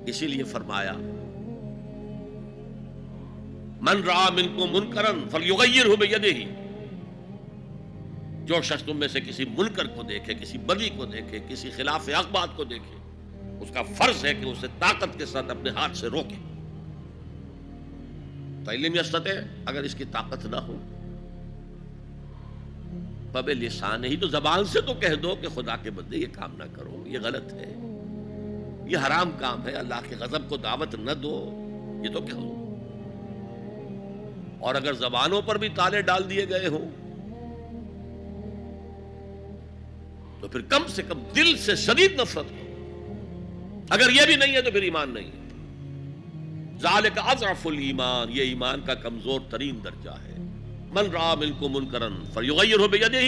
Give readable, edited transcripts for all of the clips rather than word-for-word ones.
اسی لیے فرمایا من رأى منکم منکرا فلیغیرہ بیدہ، جو شخص تم میں سے کسی منکر کو دیکھے، کسی بدی کو دیکھے، کسی خلاف حق بات کو دیکھے، اس کا فرض ہے کہ اسے طاقت کے ساتھ اپنے ہاتھ سے روکے۔ فَإِن لَمْ يَسْتَطِعْ، اگر اس کی طاقت نہ ہو، فَبِلِسَانِهِ، ہی تو زبان سے تو کہہ دو کہ خدا کے بندے یہ کام نہ کرو، یہ غلط ہے، یہ حرام کام ہے، اللہ کے غضب کو دعوت نہ دو، یہ تو کہہ دو۔ اور اگر زبانوں پر بھی تالے ڈال دیے گئے ہوں تو پھر کم سے کم دل سے شدید نفرت ہو۔ اگر یہ بھی نہیں ہے تو پھر ایمان نہیں ہے۔ ذالک اضعف الایمان، یہ ایمان کا کمزور ترین درجہ ہے۔ من رأى منکم منکرا فلیغیرہ بیدہ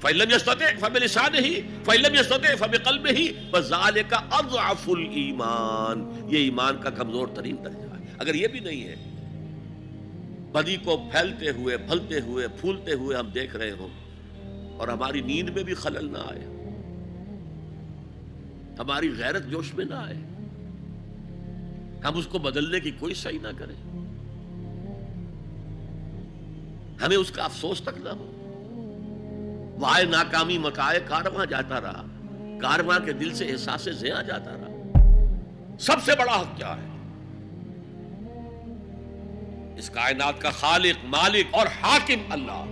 فإن لم يستطع فبلسانہ فإن لم يستطع فبقلبہ وذالک اضعف الایمان، یہ ایمان کا کمزور ترین درجہ ہے۔ اگر یہ بھی نہیں ہے، بدی کو پھیلتے ہوئے، پھلتے ہوئے، پھولتے ہوئے ہم دیکھ رہے ہوں اور ہماری نیند میں بھی خلل نہ آئے، ہماری غیرت جوش میں نہ آئے، ہم اس کو بدلنے کی کوئی سعی نہ کریں، ہمیں اس کا افسوس تک نہ ہو، وائے ناکامی مکائے کارواں جاتا رہا، کارواں کے دل سے احساس زیاں جاتا رہا۔ سب سے بڑا حق کیا ہے؟ اس کائنات کا خالق، مالک اور حاکم اللہ،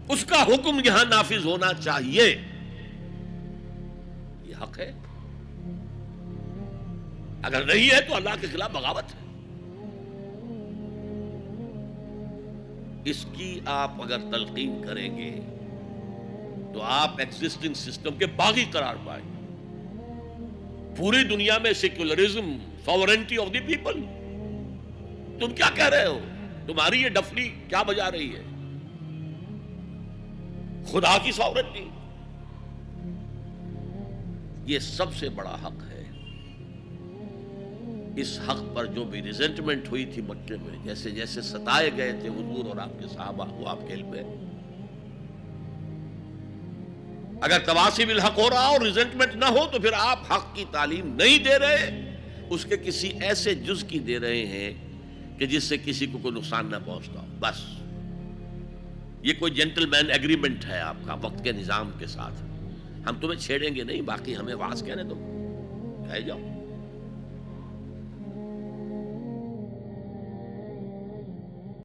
اس کا حکم یہاں نافذ ہونا چاہیے، یہ حق ہے۔ اگر نہیں ہے تو اللہ کے خلاف بغاوت ہے۔ اس کی آپ اگر تلقین کریں گے تو آپ ایگزسٹنگ سسٹم کے باغی قرار پائیں گے۔ پوری دنیا میں secularism, sovereignty of the people, تم کیا کہہ رہے ہو؟ تمہاری یہ ڈفلی کیا بجا رہی ہے؟ خدا کی ساورنٹی، یہ سب سے بڑا حق ہے۔ اس حق پر جو بھی ریزنٹمنٹ ہوئی تھی مکے میں، جیسے جیسے ستائے گئے تھے حضور اور آپ کے صحابہ، وہ آپ کے علم ہے۔ اگر تواصی بالحق ہو رہا اور ریزنٹمنٹ نہ ہو تو پھر آپ حق کی تعلیم نہیں دے رہے، اس کے کسی ایسے جز کی دے رہے ہیں کہ جس سے کسی کو کوئی نقصان نہ پہنچتا ہو۔ بس یہ کوئی جنٹل مین ایگریمنٹ ہے آپ کا وقت کے نظام کے ساتھ، ہم تمہیں چھیڑیں گے نہیں، باقی ہمیں واز کہنے دو، کہہ جاؤ۔